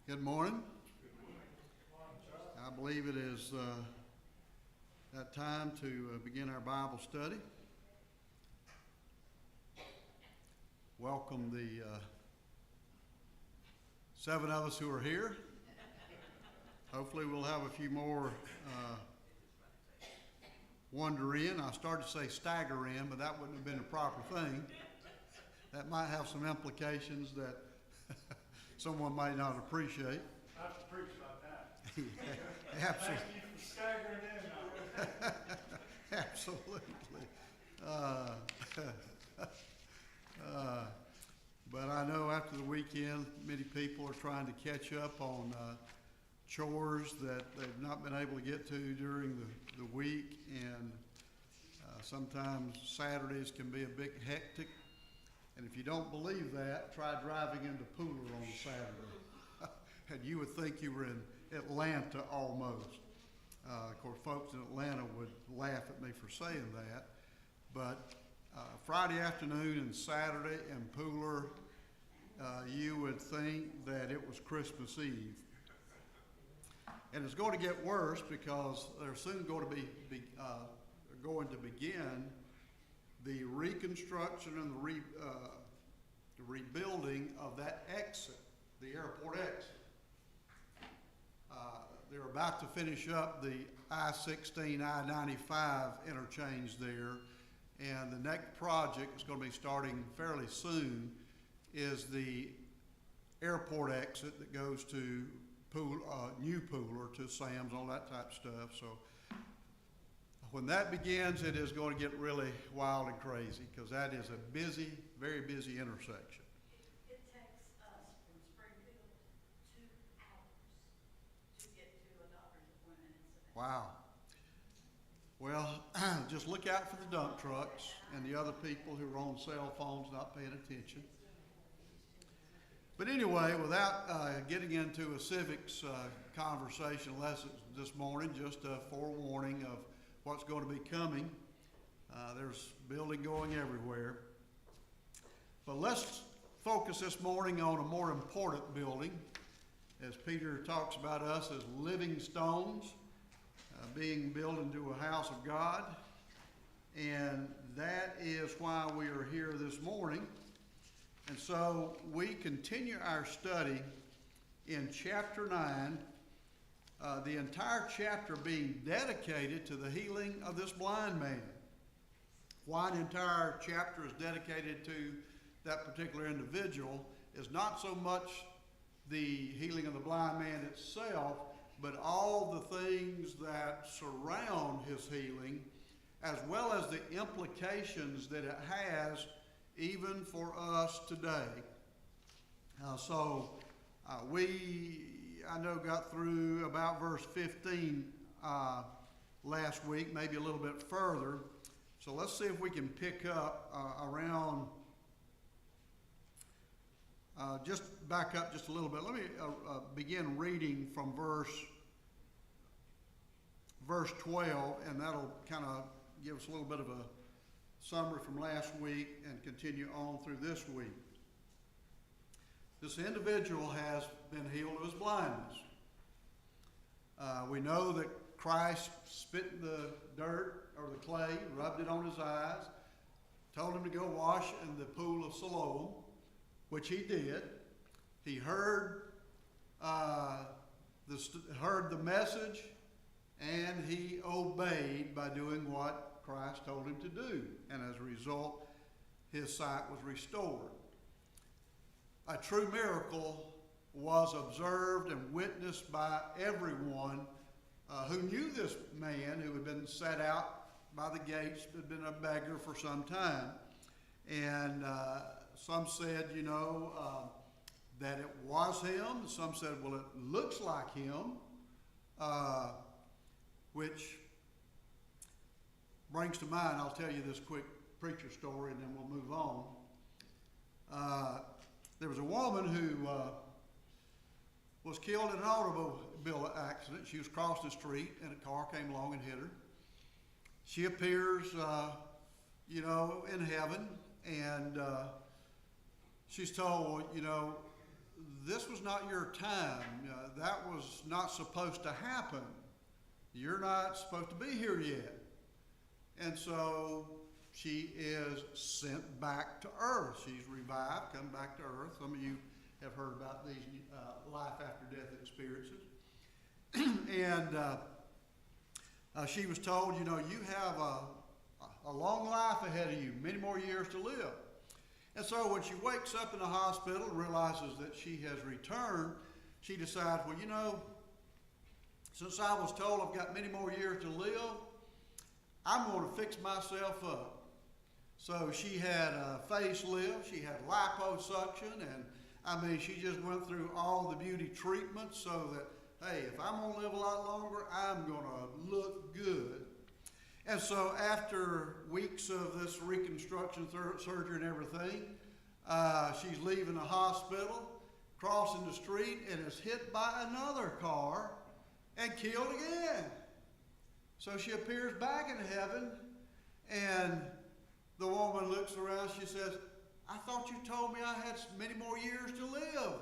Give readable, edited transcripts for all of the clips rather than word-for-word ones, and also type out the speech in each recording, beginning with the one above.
Good morning. I believe it is that time to begin our Bible study. Welcome the 7 of us who are here. Hopefully we'll have a few more wander in. I started to say stagger in, but that wouldn't have been the proper thing. That might have some implications that someone might not appreciate. I have to preach about that. Absolutely. Thank you for staggering in. Absolutely. But I know after the weekend, many people are trying to catch up on chores that they've not been able to get to during the week, and sometimes Saturdays can be a bit hectic. And if you don't believe that, try driving into Pooler on Saturday. And you would think you were in Atlanta almost. Of course, folks in Atlanta would laugh at me for saying that. But Friday afternoon and Saturday in Pooler, you would think that it was Christmas Eve. And it's going to get worse because they're soon going to begin the reconstruction and the rebuilding of that exit, the airport exit. They're about to finish up the I-16, I-95 interchange there, and the next project is going to be starting fairly soon is the airport exit that goes to New Pooler, to Sam's, all that type of stuff. So when that begins, it is going to get really wild and crazy because that is a busy, very busy intersection. It takes us from Springfield 2 hours to get to a doctor's appointment in Savannah. Wow. Well, just look out for the dump trucks and the other people who are on cell phones not paying attention. But anyway, without getting into a civics conversation lesson this morning, just a forewarning of what's going to be coming. There's building going everywhere. But let's focus this morning on a more important building, as Peter talks about us as living stones, being built into a house of God. And that is why we are here this morning. And so we continue our study in chapter 9, the entire chapter being dedicated to the healing of this blind man. Why the entire chapter is dedicated to that particular individual is not so much the healing of the blind man itself, but all the things that surround his healing, as well as the implications that it has even for us today. I know, got through about verse 15 last week, maybe a little bit further. So let's see if we can pick up around, just back up just a little bit. Let me begin reading from verse 12, and that'll kind of give us a little bit of a summary from last week and continue on through this week. This individual has been healed of his blindness. We know that Christ spit in the dirt or the clay, rubbed it on his eyes, told him to go wash in the pool of Siloam, which he did. He heard the message, and he obeyed by doing what Christ told him to do. And as a result, his sight was restored. A true miracle was observed and witnessed by everyone who knew this man who had been set out by the gates, had been a beggar for some time. And some said, that it was him. Some said, well, it looks like him, which brings to mind, I'll tell you this quick preacher story and then we'll move on. There was a woman who was killed in an automobile accident. She was crossing the street and a car came along and hit her. She appears, in heaven, and she's told, this was not your time. That was not supposed to happen. You're not supposed to be here yet. And so she is sent back to earth. She's revived, come back to earth. Some of you have heard about these life after death experiences. And she was told, you know, you have a long life ahead of you, many more years to live. And so when she wakes up in the hospital and realizes that she has returned, she decides, well, you know, since I was told I've got many more years to live, I'm going to fix myself up. So she had a facelift, she had liposuction, and I mean, she just went through all the beauty treatments so that, hey, if I'm going to live a lot longer, I'm going to look good. And so after weeks of this reconstruction surgery and everything, she's leaving the hospital, crossing the street, and is hit by another car and killed again. So she appears back in heaven, and the woman looks around. She says, I thought you told me I had many more years to live.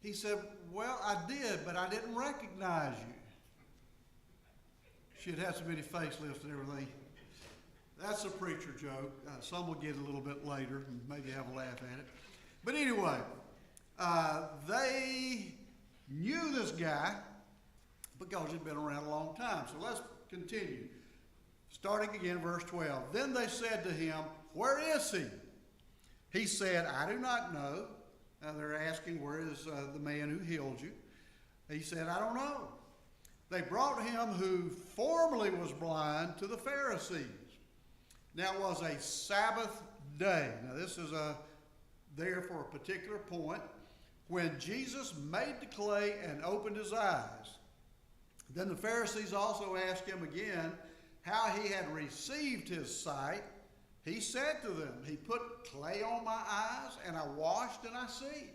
He said, well, I did, but I didn't recognize you. She had had so many facelifts and everything. That's a preacher joke. Some will get it a little bit later and maybe have a laugh at it. But anyway, they knew this guy because he'd been around a long time. So let's continue. Starting again, verse 12. Then they said to him, where is he? He said, I do not know. They're asking, where is the man who healed you? He said, I don't know. They brought him who formerly was blind to the Pharisees. Now it was a Sabbath day. Now this is there for a particular point. When Jesus made the clay and opened his eyes, then the Pharisees also asked him again how he had received his sight. He said to them, he put clay on my eyes, and I washed, and I see.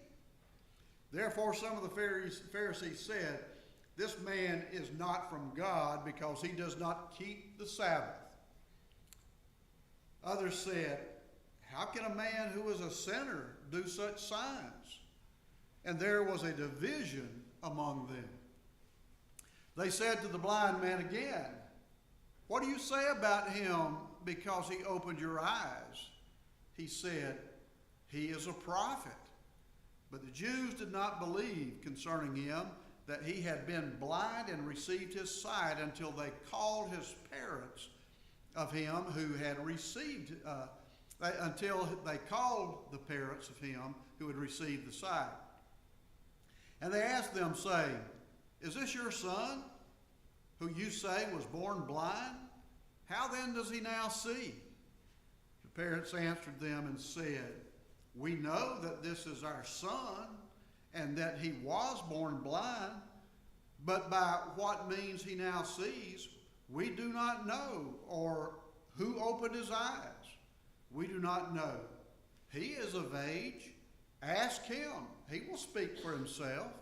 Therefore some of the Pharisees said, this man is not from God because he does not keep the Sabbath. Others said, how can a man who is a sinner do such signs? And there was a division among them. They said to the blind man again, what do you say about him because he opened your eyes? He said, he is a prophet. But the Jews did not believe concerning him that he had been blind and received his sight until they called his parents of him who had received, until they called the parents of him who had received the sight. And they asked them, saying, is this your son, who you say was born blind? How then does he now see? The parents answered them and said, we know that this is our son, and that he was born blind, but by what means he now sees, we do not know, or who opened his eyes. We do not know. He is of age. Ask him. He will speak for himself.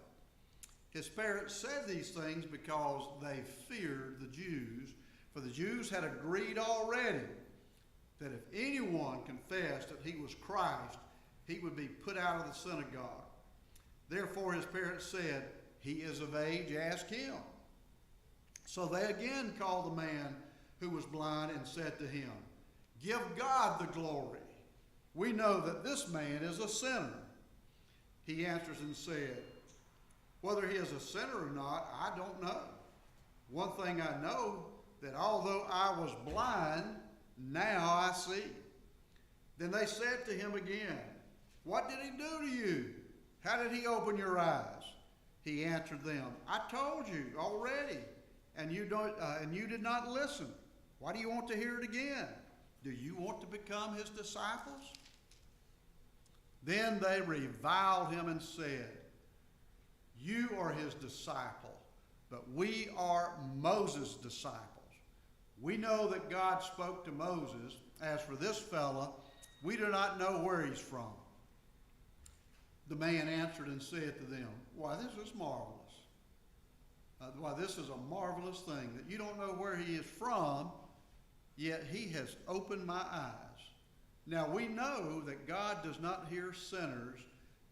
His parents said these things because they feared the Jews, for the Jews had agreed already that if anyone confessed that he was Christ, he would be put out of the synagogue. Therefore his parents said, he is of age, ask him. So they again called the man who was blind and said to him, give God the glory. We know that this man is a sinner. He answers and said, whether he is a sinner or not, I don't know. One thing I know, that although I was blind, now I see. Then they said to him again, what did he do to you? How did he open your eyes? He answered them, I told you already, and you did not listen. Why do you want to hear it again? Do you want to become his disciples? Then they reviled him and said, you are his disciple, but we are Moses' disciples. We know that God spoke to Moses. As for this fellow, we do not know where he's from. The man answered and said to them, why, this is marvelous. Why, this is a marvelous thing, that you don't know where he is from, yet he has opened my eyes. Now we know that God does not hear sinners,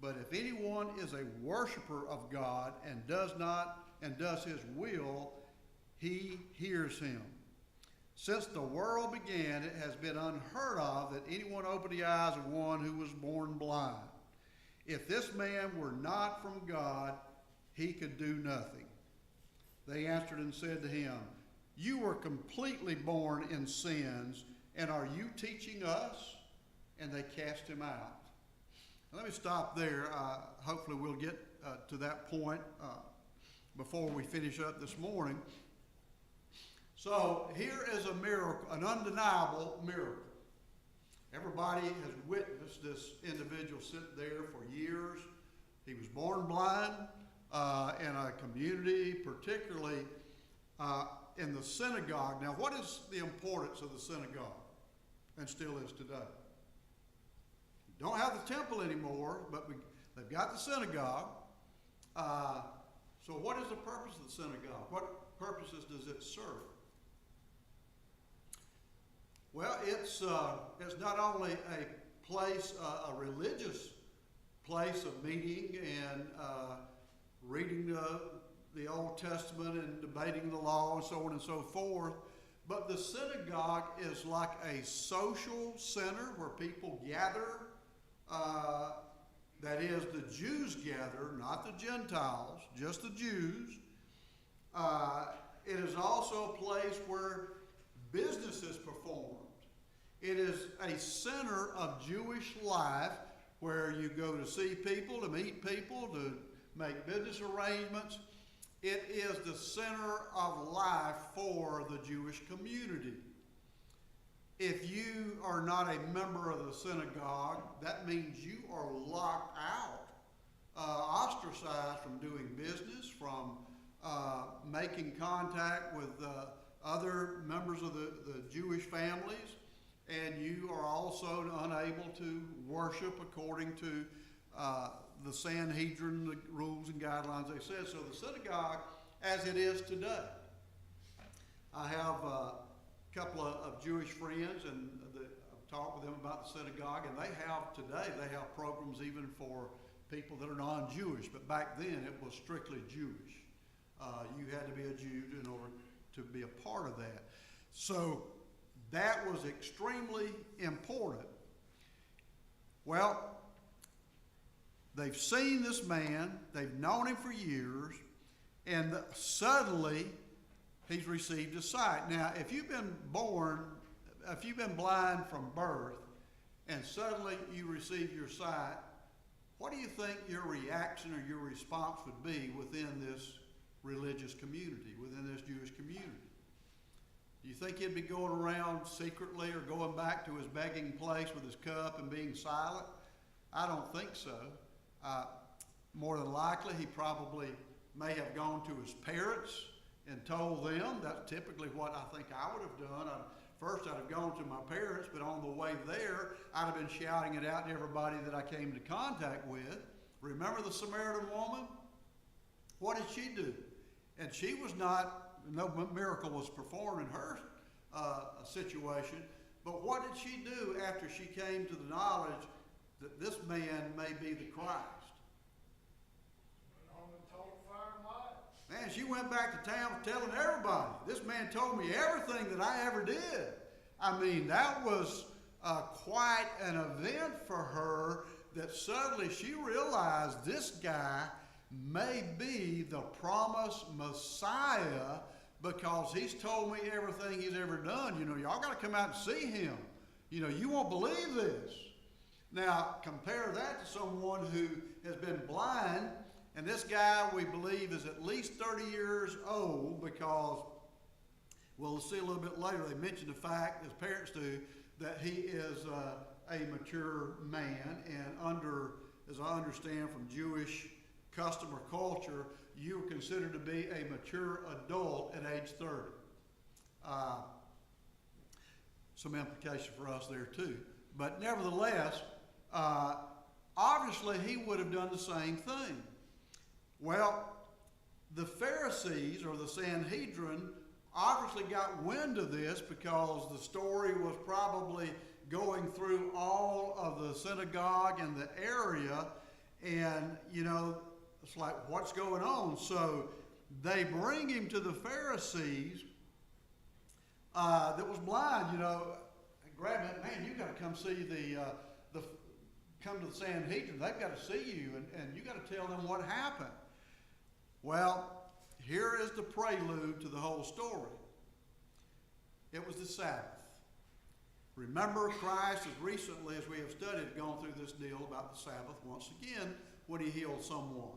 But if anyone is a worshiper of God and does his will, he hears him. Since the world began, it has been unheard of that anyone opened the eyes of one who was born blind. If this man were not from God, he could do nothing. They answered and said to him, you were completely born in sins, and are you teaching us? And they cast him out. Let me stop there. Hopefully we'll get to that point before we finish up this morning. So here is a miracle, an undeniable miracle. Everybody has witnessed this individual sit there for years. He was born blind in a community, particularly in the synagogue. Now, what is the importance of the synagogue? And still is today. Don't have the temple anymore, but they've got the synagogue. So what is the purpose of the synagogue? What purposes does it serve? Well, it's not only a place, a religious place of meeting and reading the Old Testament and debating the law and so on and so forth, but the synagogue is like a social center where people gather. That is, the Jews gather, not the Gentiles, just the Jews. It is also a place where business is performed. It is a center of Jewish life where you go to see people, to meet people, to make business arrangements. It is the center of life for the Jewish community. If you are not a member of the synagogue, that means you are locked out, ostracized from doing business, from making contact with other members of the Jewish families, and you are also unable to worship according to the Sanhedrin, the rules and guidelines they said. So the synagogue, as it is today, I have a couple of Jewish friends, and I've talked with them about the synagogue, and today they have programs even for people that are non-Jewish, but back then it was strictly Jewish. You had to be a Jew in order to be a part of that. So that was extremely important. Well, they've seen this man, they've known him for years, and suddenly he's received his sight. Now, if you've been blind from birth, and suddenly you receive your sight, what do you think your reaction or your response would be within this religious community, within this Jewish community? Do you think he'd be going around secretly or going back to his begging place with his cup and being silent? I don't think so. More than likely, he probably may have gone to his parents and told them. That's typically what I think I would have done. First, I'd have gone to my parents, but on the way there, I'd have been shouting it out to everybody that I came into contact with. Remember the Samaritan woman? What did she do? And she was no miracle was performed in her situation, but what did she do after she came to the knowledge that this man may be the Christ? On the total fire and light. Man, she went back to town telling everybody, this man told me everything that I ever did. I mean, that was quite an event for her, that suddenly she realized this guy may be the promised Messiah, because he's told me everything he's ever done. You know, y'all got to come out and see him. You know, you won't believe this. Now, compare that to someone who has been blind, and this guy, we believe, is at least 30 years old, because we'll see a little bit later, they mention the fact, as parents do, that he is a mature man, and as I understand from Jewish custom or culture, you are considered to be a mature adult at age 30. Some implication for us there too. But nevertheless, obviously he would have done the same thing. Well, the Pharisees, or the Sanhedrin, obviously got wind of this, because the story was probably going through all of the synagogue in the area, And, you know, it's like, what's going on? So they bring him to the Pharisees that was blind, you know, and grab him, man, you got to come see come to the Sanhedrin. They've got to see you, and you got to tell them what happened. Well, here is the prelude to the whole story. It was the Sabbath. Remember, Christ, as recently as we have studied, gone through this deal about the Sabbath once again when he healed someone.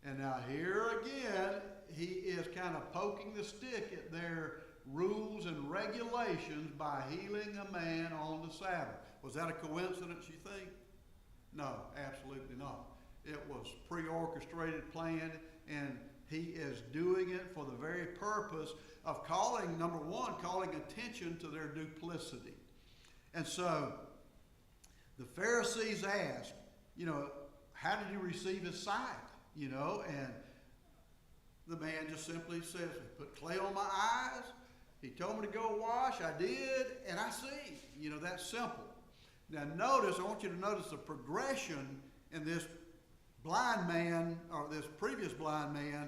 And now here again, he is kind of poking the stick at their rules and regulations by healing a man on the Sabbath. Was that a coincidence, you think? No, absolutely not. It was pre-orchestrated, planned, and he is doing it for the very purpose of calling, number one, calling attention to their duplicity. And so the Pharisees asked, you know, how did he receive his sight? You know, and the man just simply says, he put clay on my eyes. He told me to go wash. I did, and I see. You know, that's simple. Now notice, I want you to notice the progression in this blind man, or this previous blind man.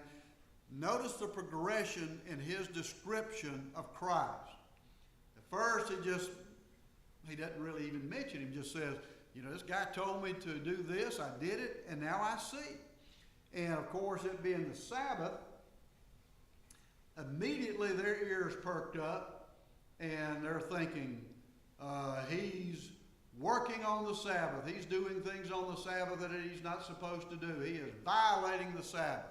Notice the progression in his description of Christ. At first, he doesn't really even mention him, just says, you know, this guy told me to do this, I did it, and now I see. And of course, it being the Sabbath, immediately their ears perked up, and they're thinking, he's working on the Sabbath. He's doing things on the Sabbath that he's not supposed to do. He is violating the Sabbath.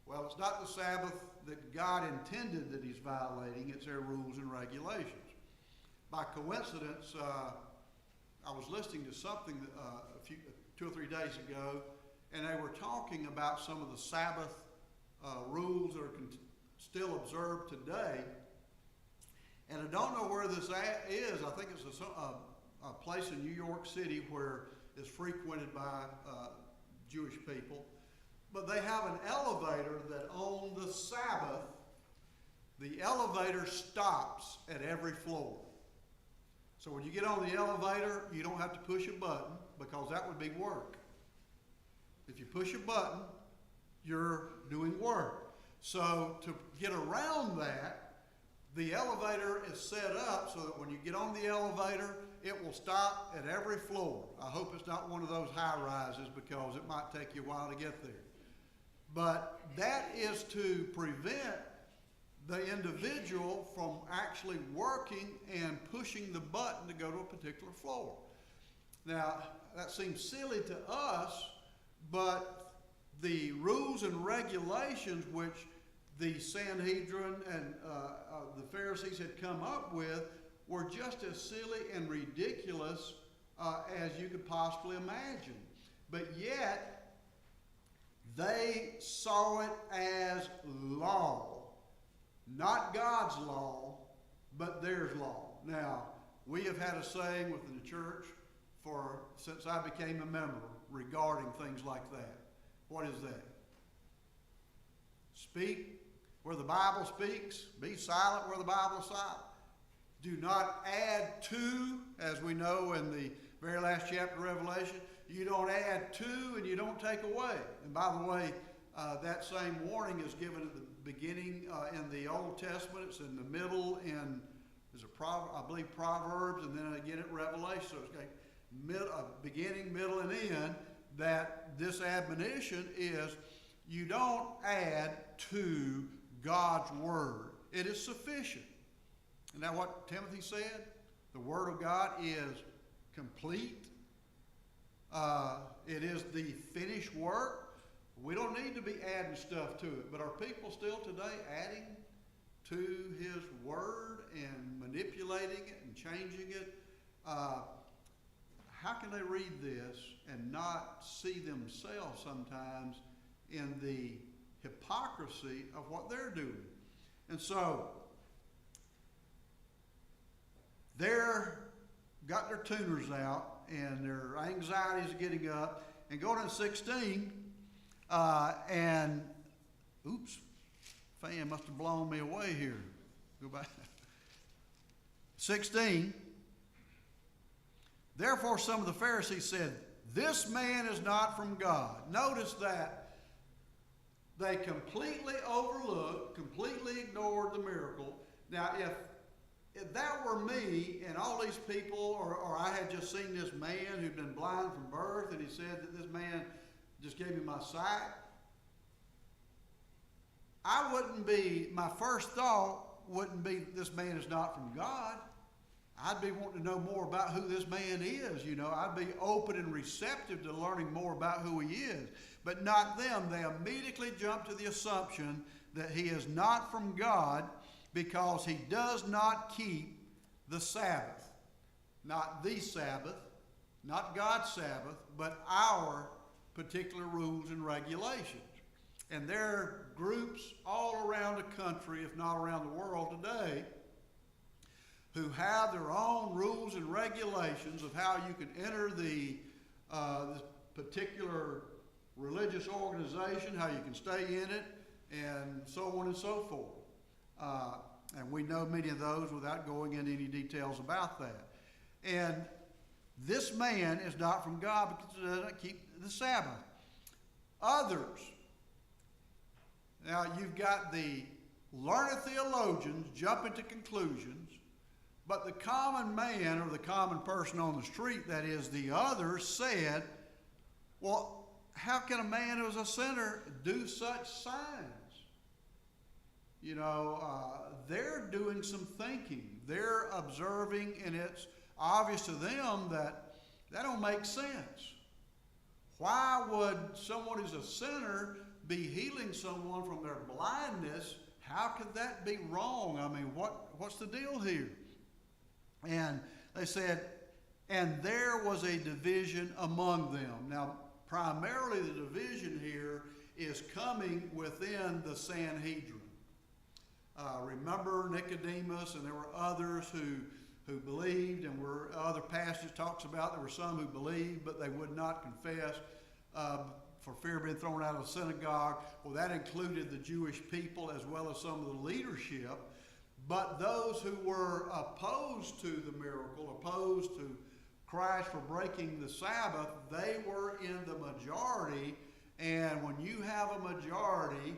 Well, it's not the Sabbath that God intended that he's violating. It's their rules and regulations. By coincidence, I was listening to something 2 or 3 days ago, and they were talking about some of the Sabbath rules that are still observed today. And I don't know where this is. I think it's a place in New York City where it's frequented by Jewish people. But they have an elevator that on the Sabbath, the elevator stops at every floor. So when you get on the elevator, you don't have to push a button because that would be work. If you push a button, you're doing work. So to get around that, the elevator is set up so that when you get on the elevator, it will stop at every floor. I hope it's not one of those high rises because it might take you a while to get there. But that is to prevent the individual from actually working and pushing the button to go to a particular floor. Now, that seems silly to us, but the rules and regulations which the Sanhedrin and the Pharisees had come up with were just as silly and ridiculous as you could possibly imagine. But yet, they saw it as law. Not God's law, but theirs law. Now, we have had a saying within the church since I became a member regarding things like that. What is that? Speak where the Bible speaks. Be silent where the Bible is silent. Do not add to, as we know in the very last chapter of Revelation. You don't add to and you don't take away. And by the way, that same warning is given at the beginning in the Old Testament. It's in the middle in, I believe, Proverbs, and then again at Revelation. So it's got beginning, middle, and end. That this admonition is you don't add to God's word. It is sufficient. Isn't that what Timothy said? The word of God is complete. It is the finished work. We don't need to be adding stuff to it, but are people still today adding to his word and manipulating it and changing it? How can they read this and not see themselves sometimes in the hypocrisy of what they're doing? And so, they're got their tuners out and their anxieties are getting up. And going to 16, and oops, fan must have blown me away here. Go back. 16. Therefore some of the Pharisees said, this man is not from God. Notice that they completely overlooked, completely ignored the miracle. Now, if that were me and all these people, or I had just seen this man who'd been blind from birth, and he said that this man just gave me my sight, my first thought wouldn't be this man is not from God. I'd be wanting to know more about who this man is, you know. I'd be open and receptive to learning more about who he is. But not them. They immediately jump to the assumption that he is not from God because he does not keep the Sabbath. Not the Sabbath, not God's Sabbath, but our particular rules and regulations. And there are groups all around the country, if not around the world today, who have their own rules and regulations of how you can enter this particular religious organization, how you can stay in it, and so on and so forth. And we know many of those without going into any details about that. And this man is not from God because he doesn't keep the Sabbath. Others, now you've got the learned theologians jumping to conclusions, but the common man or the common person on the street, that is the others, said, well, how can a man who is a sinner do such signs? You know, they're doing some thinking. They're observing, and it's obvious to them that don't make sense. Why would someone who's a sinner be healing someone from their blindness? How could that be wrong? I mean, what's the deal here? And they said, and there was a division among them. Now, primarily the division here is coming within the Sanhedrin. Remember Nicodemus, and there were others who believed, and were other passages talks about there were some who believed, but they would not confess for fear of being thrown out of the synagogue. Well, that included the Jewish people as well as some of the leadership. But those who were opposed to the miracle, opposed to Christ for breaking the Sabbath, they were in the majority. And when you have a majority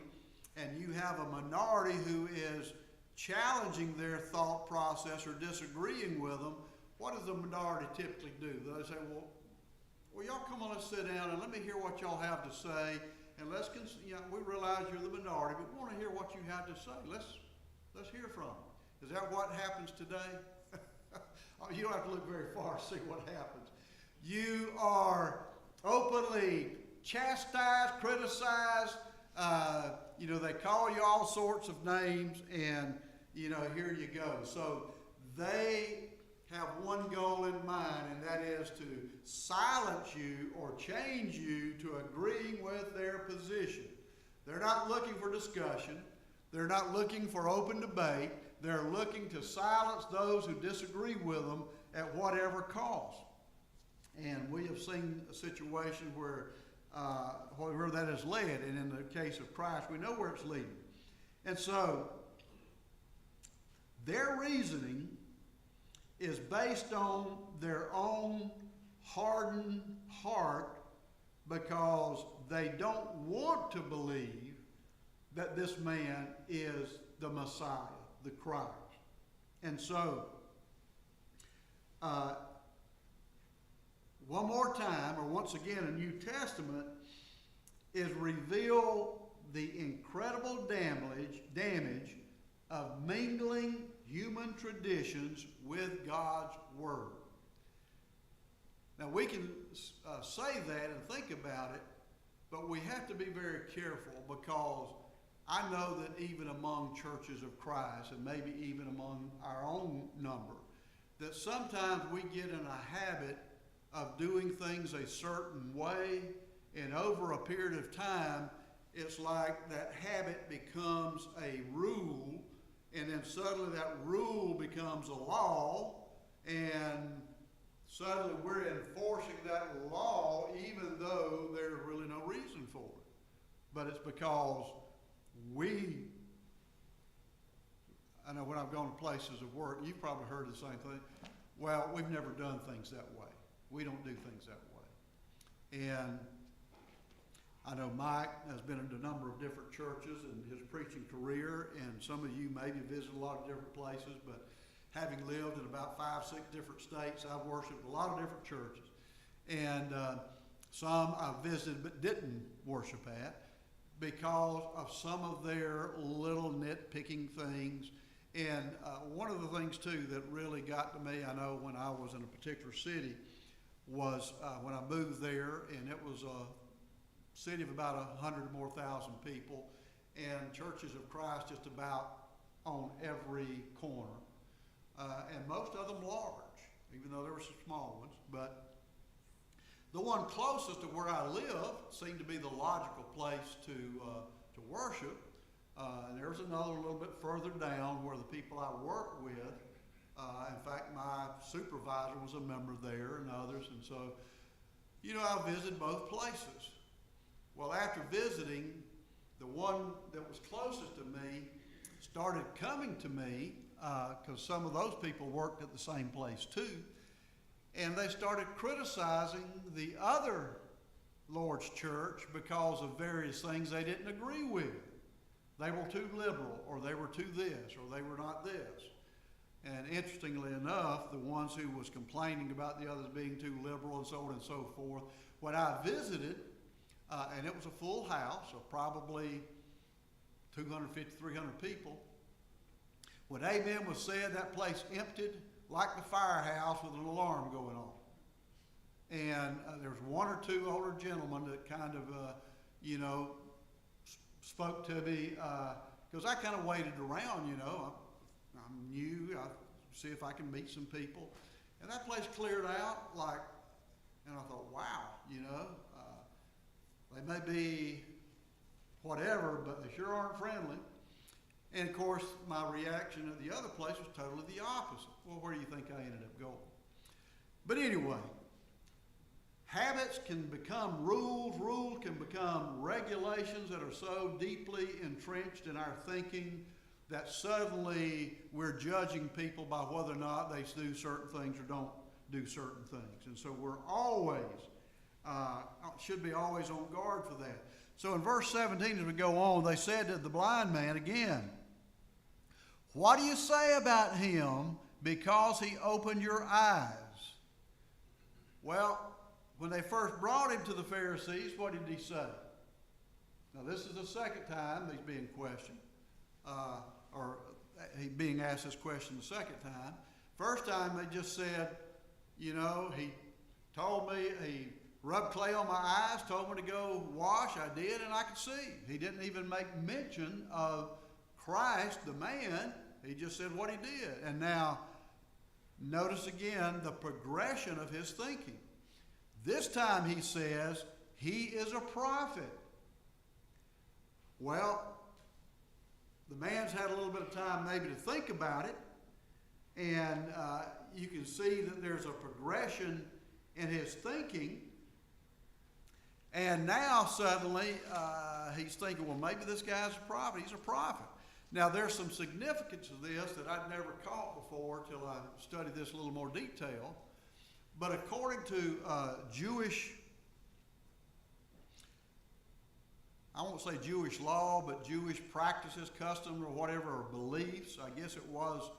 and you have a minority who is challenging their thought process or disagreeing with them, what does the minority typically do? They say, well, y'all come on, let's sit down and let me hear what y'all have to say. And we realize you're the minority, but we want to hear what you have to say. Let's hear from them. Is that what happens today? You don't have to look very far to see what happens. You are openly chastised, criticized. They call you all sorts of names, and, here you go. So they have one goal in mind, and that is to silence you or change you to agreeing with their position. They're not looking for discussion. They're not looking for open debate. They're looking to silence those who disagree with them at whatever cost. And we have seen a situation where that has led, and in the case of Christ, we know where it's leading. And so their reasoning is based on their own hardened heart because they don't want to believe that this man is the Messiah, the Christ. And so, one more time, or once again, a New Testament is reveal the incredible damage of mingling human traditions with God's Word. Now, we can say that and think about it, but we have to be very careful because I know that even among churches of Christ, and maybe even among our own number, that sometimes we get in a habit of doing things a certain way, and over a period of time, it's like that habit becomes a rule, and then suddenly that rule becomes a law, and suddenly we're enforcing that law even though there's really no reason for it. But it's because I know when I've gone to places of work, you've probably heard the same thing. Well, we've never done things that way. We don't do things that way. And I know Mike has been in a number of different churches in his preaching career, and some of you maybe visited a lot of different places, but having lived in about 5, 6 different states, I've worshiped a lot of different churches. And some I visited but didn't worship at because of some of their little nitpicking things. And one of the things, too, that really got to me, I know when I was in a particular city, was when I moved there, and it was a city of about 100 or more thousand people, and churches of Christ just about on every corner, and most of them large, even though there were some small ones. But the one closest to where I live seemed to be the logical place to worship. And there's another a little bit further down where the people I work with, in fact, my supervisor was a member there and others, and so, you know, I visited both places. Well, after visiting, the one that was closest to me started coming to me, because some of those people worked at the same place too, and they started criticizing the other Lord's church because of various things they didn't agree with. They were too liberal, or they were too this, or they were not this. And interestingly enough, the ones who was complaining about the others being too liberal and so on and so forth, when I visited, and it was a full house of probably 250, 300 people. When amen was said, that place emptied like the firehouse with an alarm going on. And there was one or two older gentlemen that kind of, you know, spoke to me, because I kind of waited around, you know. I'm new, I see if I can meet some people. And that place cleared out like, and I thought, wow, you know. They may be whatever, but they sure aren't friendly. And of course, my reaction at the other place was totally the opposite. Well, where do you think I ended up going? But anyway, habits can become rules, rules can become regulations that are so deeply entrenched in our thinking that suddenly we're judging people by whether or not they do certain things or don't do certain things. And so we're always should be always on guard for that. So in verse 17, as we go on, they said to the blind man again, "What do you say about him because he opened your eyes?" Well, when they first brought him to the Pharisees, what did he say? Now this is the second time he's being questioned, or he being asked this question the second time. First time they just said, you know, he told me, he rubbed clay on my eyes, told me to go wash. I did, and I could see. He didn't even make mention of Christ, the man. He just said what he did. And now, notice again the progression of his thinking. This time he says, he is a prophet. Well, the man's had a little bit of time maybe to think about it, and you can see that there's a progression in his thinking. And now suddenly he's thinking, well, maybe this guy's a prophet. He's a prophet. Now there's some significance of this that I'd never caught before till I studied this in a little more detail. But according to Jewish, I won't say Jewish law, but Jewish practices, customs, or whatever, or beliefs, I guess it was.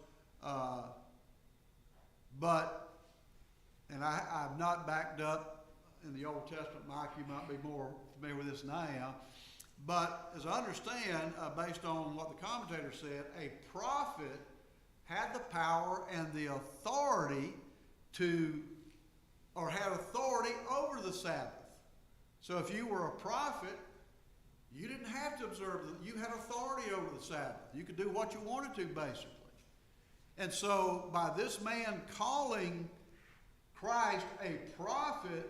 And I've not backed up in the Old Testament, Mike, you might be more familiar with this than I am. But as I understand, based on what the commentator said, a prophet had the power and the authority had authority over the Sabbath. So if you were a prophet, you didn't have to observe, you had authority over the Sabbath. You could do what you wanted to, basically. And so by this man calling Christ a prophet,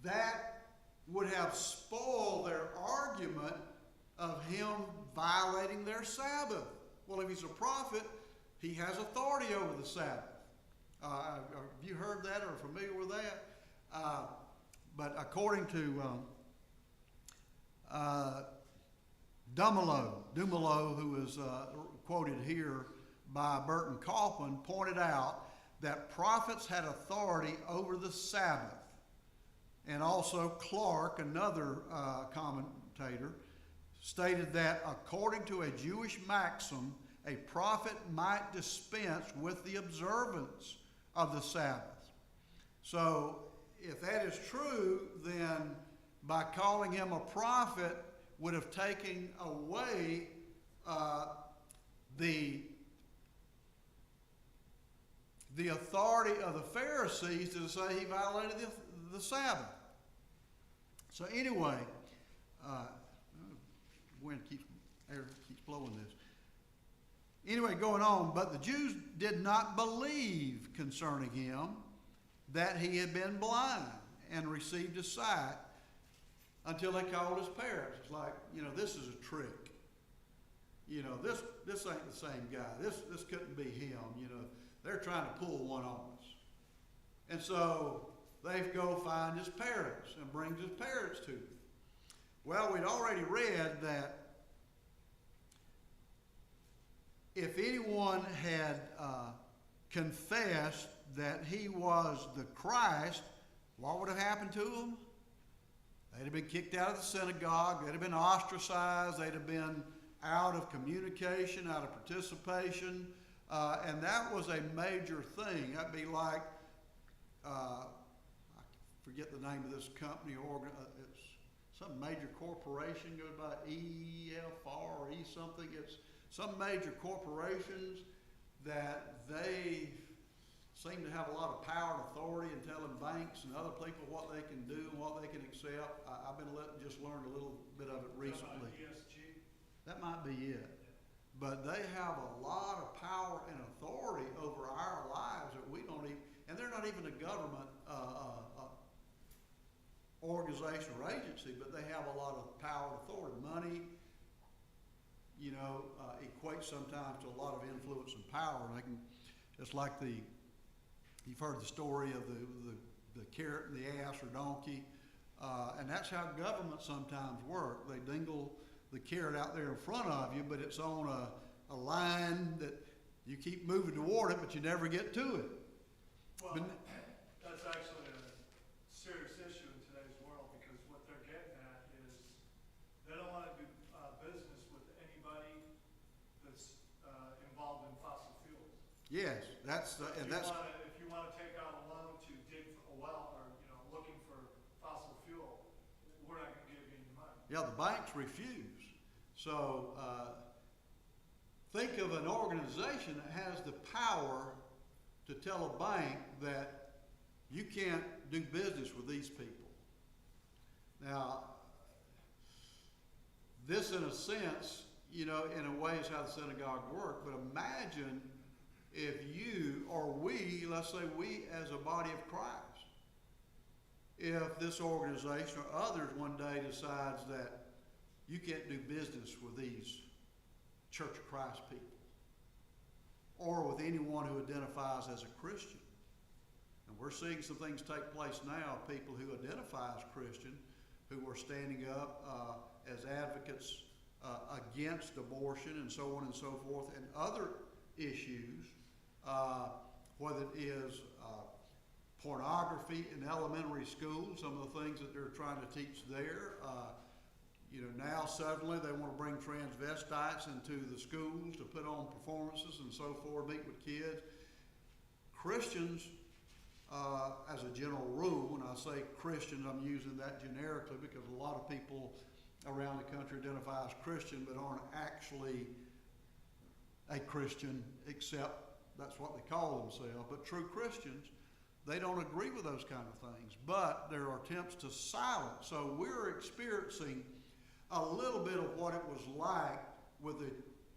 that would have spoiled their argument of him violating their Sabbath. Well, if he's a prophet, he has authority over the Sabbath. Have you heard that or familiar with that? But according to Dumelow, who is quoted here by Burton Kaufman, pointed out that prophets had authority over the Sabbath. and also Clark, another commentator, stated that according to a Jewish maxim, a prophet might dispense with the observance of the Sabbath. So if that is true, then by calling him a prophet would have taken away the authority of the Pharisees to say he violated the Sabbath. So anyway, wind keeps, air keeps blowing this. Anyway, going on, but the Jews did not believe concerning him that he had been blind and received his sight until they called his parents. It's like, this is a trick. This ain't the same guy. This couldn't be him. They're trying to pull one on us. And so they go find his parents and brings his parents to him. Well, we'd already read that if anyone had confessed that he was the Christ, what would have happened to them? They'd have been kicked out of the synagogue. They'd have been ostracized. They'd have been out of communication, out of participation. And that was a major thing. That'd be like, I forget the name of this company, it's some major corporation, goes by EFR or E something. It's some major corporations that they seem to have a lot of power and authority in telling banks and other people what they can do and what they can accept. I've been just learned a little bit of it recently. ESG? That might be it. But they have a lot of power and authority over our lives that we don't even, and they're not even a government organization or agency, but they have a lot of power and authority. Money, equates sometimes to a lot of influence and power. And they can, it's like you've heard the story of the carrot and the ass or donkey, and that's how government sometimes work. They dingle the carrot out there in front of you, but it's on a line that you keep moving toward it, but you never get to it. Well, that's actually a serious issue in today's world, because what they're getting at is they don't want to do business with anybody that's involved in fossil fuels. Yes, If you want to take out a loan to dig a well or looking for fossil fuel, we're not going to give you any money. yeah, the banks refuse. So think of an organization that has the power to tell a bank that you can't do business with these people. Now, this in a sense, in a way is how the synagogue worked, but imagine if you or we, let's say we as a body of Christ, if this organization or others one day decides that you can't do business with these Church of Christ people or with anyone who identifies as a Christian. And we're seeing some things take place now, people who identify as Christian, who are standing up as advocates against abortion and so on and so forth, and other issues, whether it is pornography in elementary school, some of the things that they're trying to teach there. Now suddenly they want to bring transvestites into the schools to put on performances and so forth, meet with kids. Christians, as a general rule, when I say Christians, I'm using that generically because a lot of people around the country identify as Christian but aren't actually a Christian, except that's what they call themselves. But true Christians, they don't agree with those kind of things, but there are attempts to silence. So we're experiencing a little bit of what it was like with the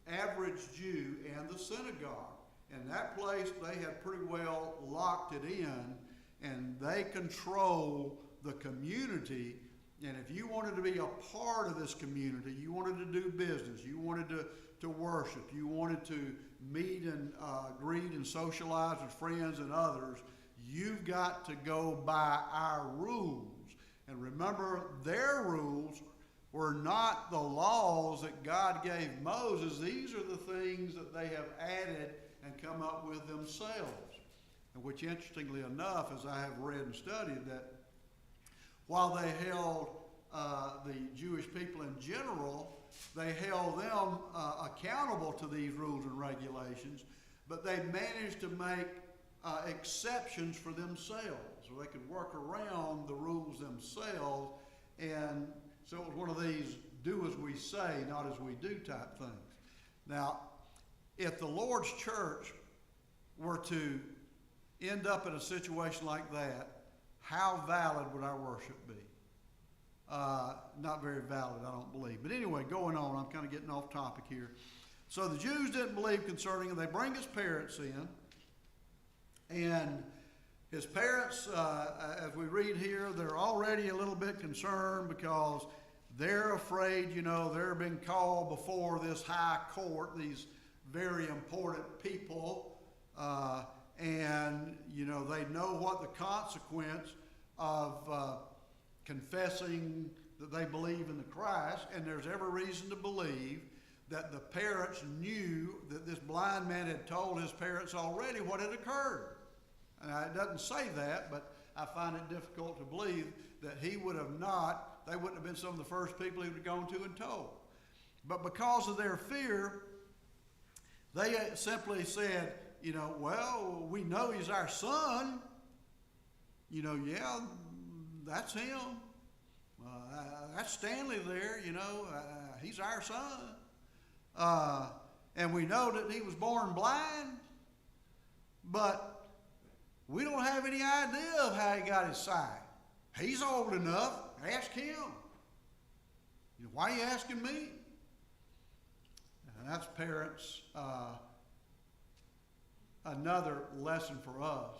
average Jew and the synagogue. In that place, they had pretty well locked it in, and they control the community. And if you wanted to be a part of this community, you wanted to do business, you wanted to worship, you wanted to meet and greet and socialize with friends and others, you've got to go by our rules. And remember, their rules were not the laws that God gave Moses. These are the things that they have added and come up with themselves. And which, interestingly enough, as I have read and studied, that while they held the Jewish people in general, they held them accountable to these rules and regulations, but they managed to make exceptions for themselves, so they could work around the rules themselves. And so it was one of these do as we say, not as we do type things. Now, if the Lord's church were to end up in a situation like that, how valid would our worship be? Not very valid, I don't believe. But anyway, going on, I'm kind of getting off topic here. So the Jews didn't believe concerning him. They bring his parents in. And his parents, as we read here, they're already a little bit concerned because they're afraid, they're being called before this high court, these very important people. And, they know what the consequence of confessing that they believe in the Christ, and there's every reason to believe that the parents knew that this blind man had told his parents already what had occurred. And it doesn't say that, but I find it difficult to believe that they wouldn't have been some of the first people he would have gone to and told. But because of their fear, they simply said, well, we know he's our son. Yeah, that's him. That's Stanley there, he's our son. And we know that he was born blind, but we don't have any idea of how he got his sight. He's old enough. Ask him. Why are you asking me? And that's parents, another lesson for us,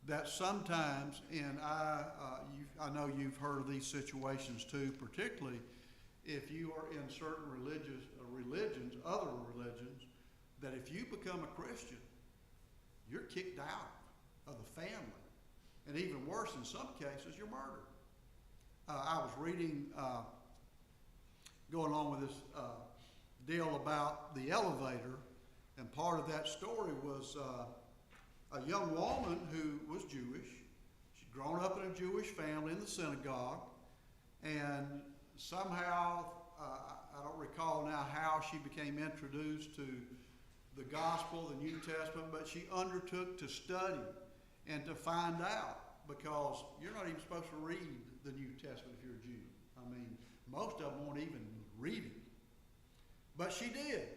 that sometimes, and I know you've heard of these situations too, particularly if you are in certain religions, other religions, that if you become a Christian, you're kicked out of the family. And even worse, in some cases, you're murdered. I was reading, going along with this deal about the elevator, and part of that story was a young woman who was Jewish. She'd grown up in a Jewish family in the synagogue, and somehow, I don't recall now how she became introduced to the gospel, the New Testament, but she undertook to study and to find out, because you're not even supposed to read the New Testament if you're a Jew. I mean, most of them won't even read it. But she did.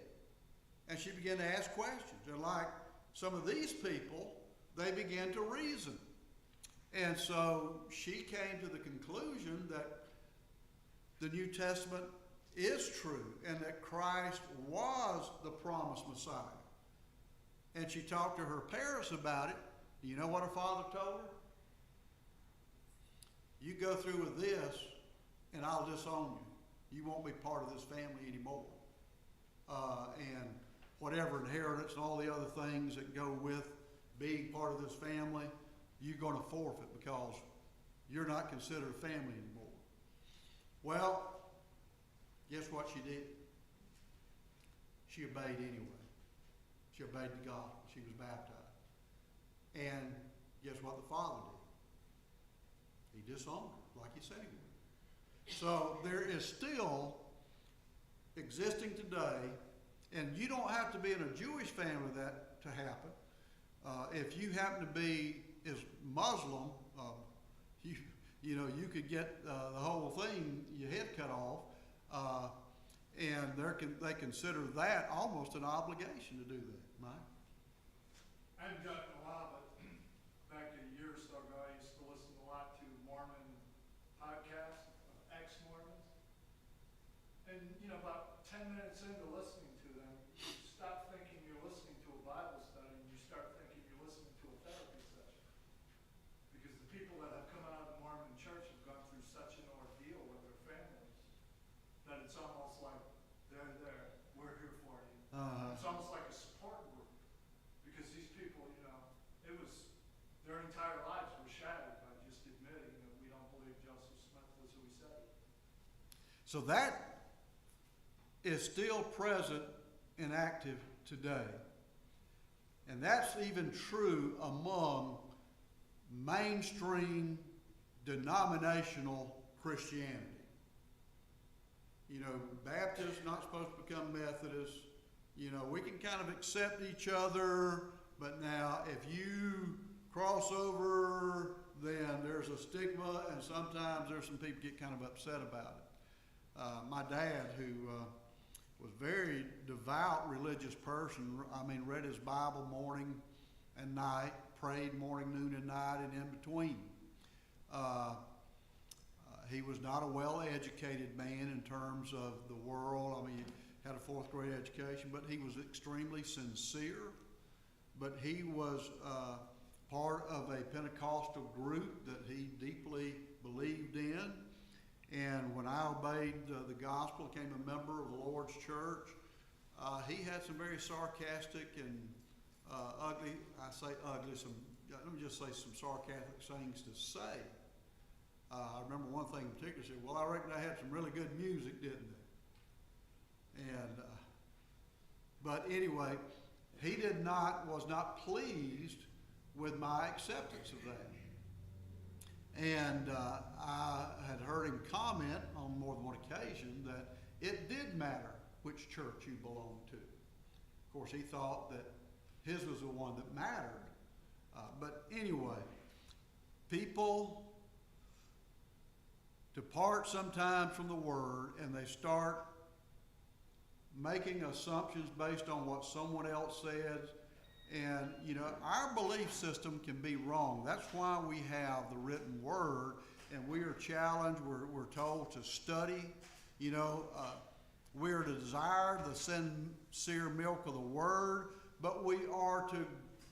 And she began to ask questions. And like some of these people, they began to reason. And so she came to the conclusion that the New Testament is true and that Christ was the promised Messiah. And she talked to her parents about it. Do you know what her father told her? You go through with this and I'll disown you. You won't be part of this family anymore. And whatever inheritance and all the other things that go with being part of this family, you're going to forfeit because you're not considered a family anymore. Well, guess what she did? She obeyed anyway. She obeyed the gospel. She was baptized. And guess what the father did? He disowned her, like he said he would. So there is still existing today, and you don't have to be in a Jewish family that to happen. If you happen to be is Muslim, you could get the whole thing, your head cut off, and they consider that almost an obligation to do that. Mike? I haven't done it in a while, but back a year or so ago, I used to listen a lot to Mormon podcasts, ex-Mormons. And, about 10 minutes into listening to them, you stop thinking you're listening to a Bible study and you start thinking you're listening to a therapy session. Because the people that have come out of the Mormon church have gone through such an ordeal with their families that it's almost like they're there, we're here for you. It's almost like a support group. Because these people, their entire lives were shattered by just admitting that we don't believe Joseph Smith was who he said. So that is still present and active today. And that's even true among mainstream denominational Christianity. You know, Baptists not supposed to become Methodists. You know, we can kind of accept each other, but now if you cross over, then there's a stigma, and sometimes there's some people get kind of upset about it. My dad, who was a very devout religious person, I mean, read his Bible morning and night, prayed morning, noon, and night, and in between. He was not a well-educated man in terms of the world. I mean, he had a fourth grade education, but he was extremely sincere. But he was part of a Pentecostal group that he deeply believed in. And when I obeyed the gospel, became a member of the Lord's church, he had some very sarcastic and ugly, I say ugly, let me just say some sarcastic things to say. I remember one thing in particular, he said, well, I reckon I had some really good music, didn't they? And, but anyway, he was not pleased with my acceptance of that. And I had heard him comment on more than one occasion that it did matter which church you belonged to. Of course, he thought that his was the one that mattered. But anyway, people depart sometimes from the Word, and they start making assumptions based on what someone else says. And, you know, our belief system can be wrong. That's why we have the written Word, and we are challenged. We're told to study. You know, we are to desire the sincere milk of the Word, but we are to,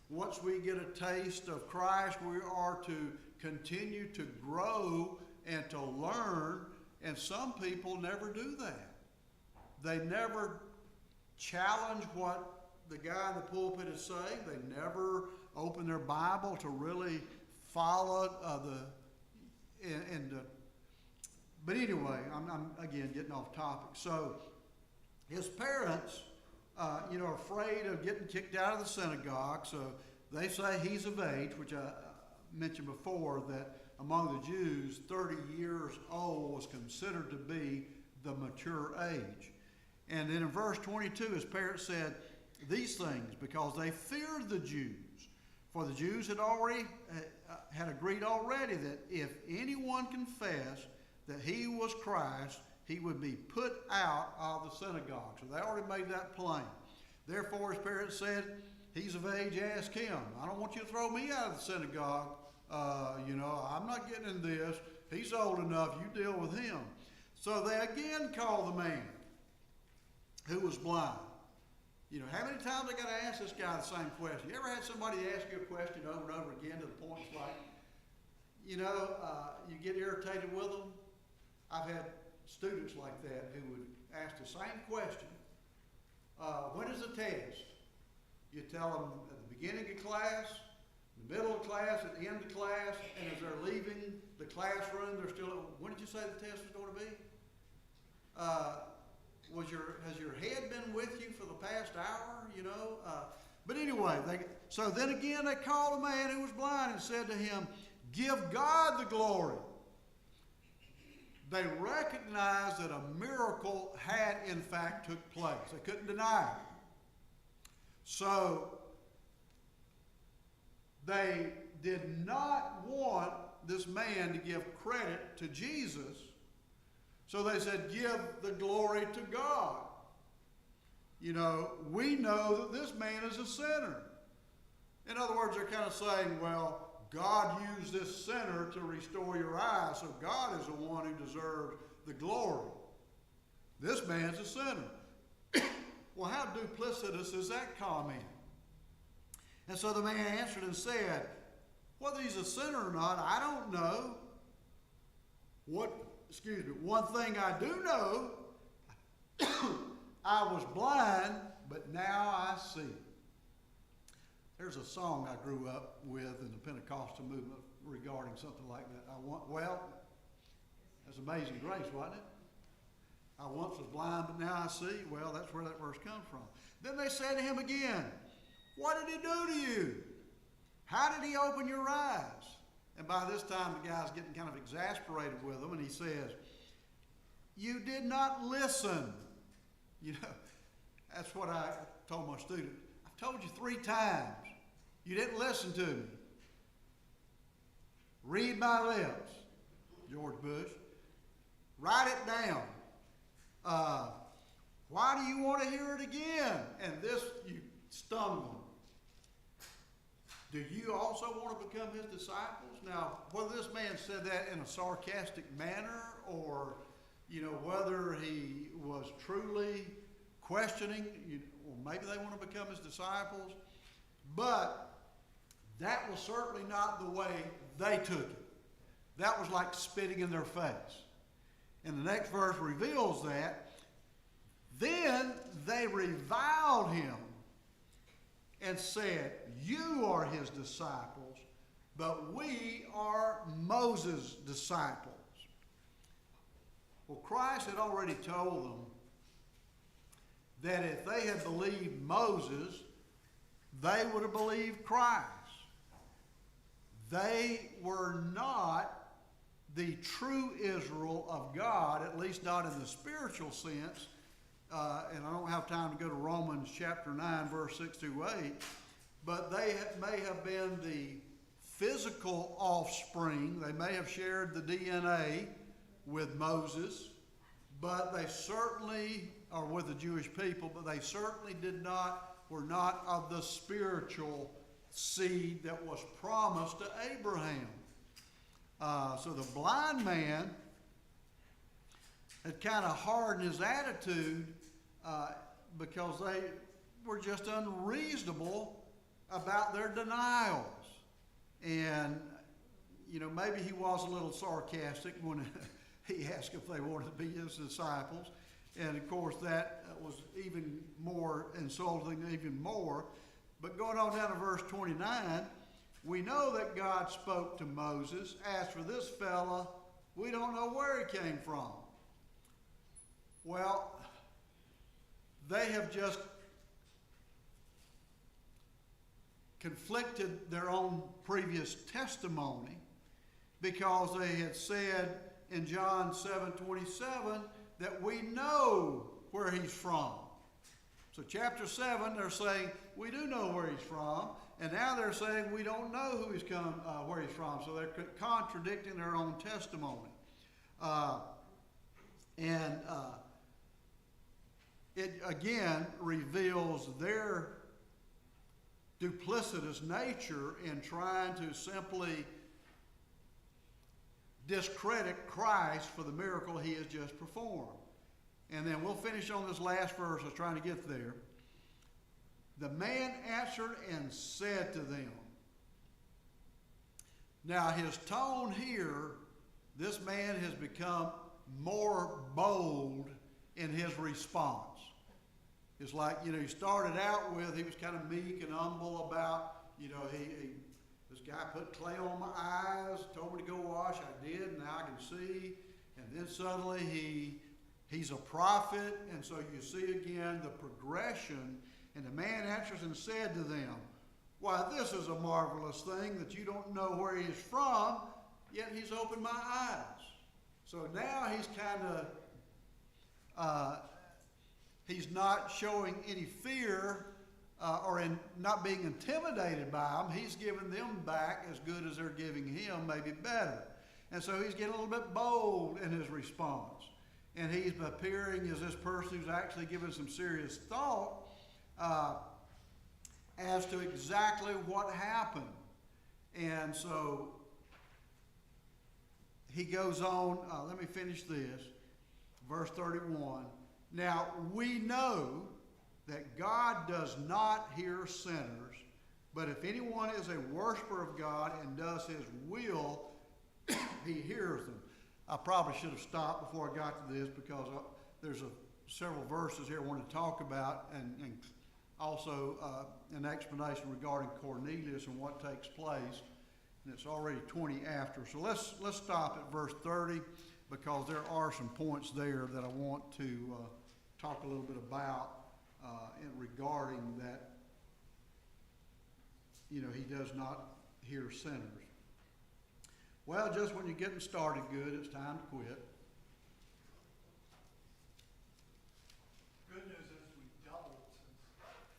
once we get a taste of Christ, we are to continue to grow and to learn, and some people never do that. They never challenge what the guy in the pulpit is saying. They never open their Bible to really follow but anyway, I'm again getting off topic. So his parents, you know, are afraid of getting kicked out of the synagogue, so they say he's of age, which I mentioned before, that among the Jews, 30 years old was considered to be the mature age. And then in verse 22, his parents said these things because they feared the Jews. For the Jews had agreed already that if anyone confessed that he was Christ, he would be put out of the synagogue. So they already made that plain. Therefore, his parents said, he's of age, ask him. I don't want you to throw me out of the synagogue. You know, I'm not getting in this. He's old enough. You deal with him. So they again called the man who was blind. You know, how many times I got to ask this guy the same question? You ever had somebody ask you a question over and over again to the point it's like, you know, you get irritated with them? I've had students like that who would ask the same question. When is the test? You tell them at the beginning of class, the middle of class, at the end of class, and as they're leaving the classroom, they're still, when did you say the test was going to be? Has your head been with you for the past hour, you know? But anyway, so then again they called a man who was blind and said to him, give God the glory. They recognized that a miracle had in fact took place. They couldn't deny it. So they did not want this man to give credit to Jesus. So they said, give the glory to God. You know, we know that this man is a sinner. In other words, they're kind of saying, well, God used this sinner to restore your eyes, so God is the one who deserves the glory. This man's a sinner. Well, how duplicitous is that comment? And so the man answered and said, whether he's a sinner or not, I don't know. One thing I do know, I was blind, but now I see. There's a song I grew up with in the Pentecostal movement regarding something like that. That's Amazing Grace, wasn't it? I once was blind, but now I see. Well, that's where that verse comes from. Then they said to him again, what did he do to you? How did he open your eyes? And by this time, the guy's getting kind of exasperated with them, and he says, "You did not listen." You know, that's what I told my student. I've told you 3 times. You didn't listen to me. Read my lips, George Bush. Write it down. Why do you want to hear it again? And this, you stung them. Do you also want to become his disciples? Now, whether this man said that in a sarcastic manner, or, you know, whether he was truly questioning, or maybe they want to become his disciples, but that was certainly not the way they took it. That was like spitting in their face. And the next verse reveals that. Then they reviled him and said, "You are his disciples, but we are Moses' disciples." Well, Christ had already told them that if they had believed Moses, they would have believed Christ. They were not the true Israel of God, at least not in the spiritual sense. And I don't have time to go to Romans chapter 9, verse 6 through 8, but they may have been the physical offspring. They may have shared the DNA with Moses, but they certainly, or with the Jewish people, but they certainly were not of the spiritual seed that was promised to Abraham. So the blind man had kind of hardened his attitude because they were just unreasonable about their denials. And, you know, maybe he was a little sarcastic when he asked if they wanted to be his disciples. And, of course, that was even more insulting, even more. But going on down to verse 29, we know that God spoke to Moses. As for this fella, we don't know where he came from. Well, they have just conflicted their own previous testimony, because they had said in John 7:27 that we know where he's from. So chapter 7, they're saying we do know where he's from, and now they're saying we don't know where he's from. So they're contradicting their own testimony. It again reveals their duplicitous nature in trying to simply discredit Christ for the miracle he has just performed. And then we'll finish on this last verse. I was trying to get there. The man answered and said to them. Now his tone here, this man has become more bold in his response. It's like, you know, he started out with, he was kind of meek and humble about, you know, this guy put clay on my eyes, told me to go wash. I did, and now I can see. And then suddenly he's a prophet, and so you see again the progression. And the man answers and said to them, "Why, this is a marvelous thing that you don't know where he is from, yet he's opened my eyes." So now he's kind of, he's not showing any fear or not being intimidated by them. He's giving them back as good as they're giving him, maybe better. And so he's getting a little bit bold in his response. And he's appearing as this person who's actually given some serious thought as to exactly what happened. And so he goes on, let me finish this, verse 31. Now we know that God does not hear sinners, but if anyone is a worshiper of God and does his will, he hears them. I probably should have stopped before I got to this, because there's several verses here I want to talk about, and also an explanation regarding Cornelius and what takes place. And it's already 20 after. So let's stop at verse 30, because there are some points there that I want to talk a little bit about regarding that, you know, he does not hear sinners. Well, just when you're getting started good, it's time to quit. Good news is we doubled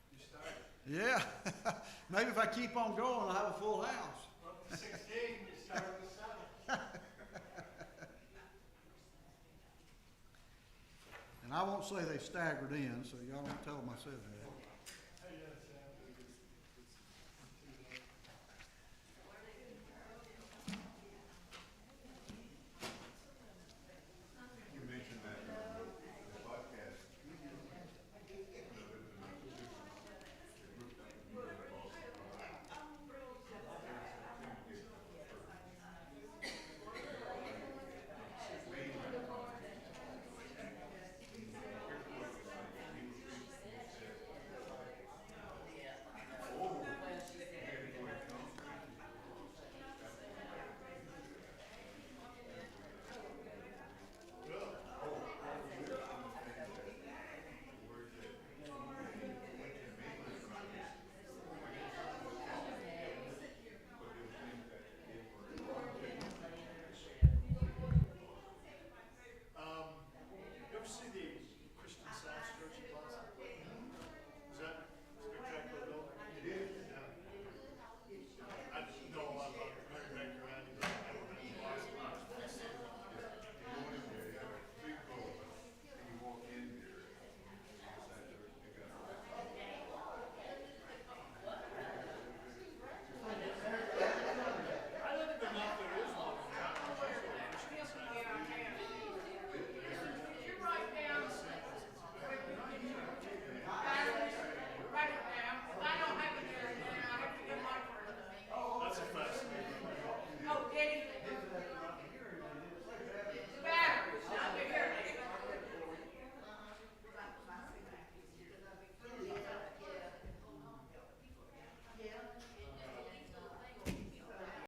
since you started. Yeah, maybe if I keep on going, I'll have a full house. Well, 16, we started with 7. And I won't say they staggered in, so y'all don't tell them I said that.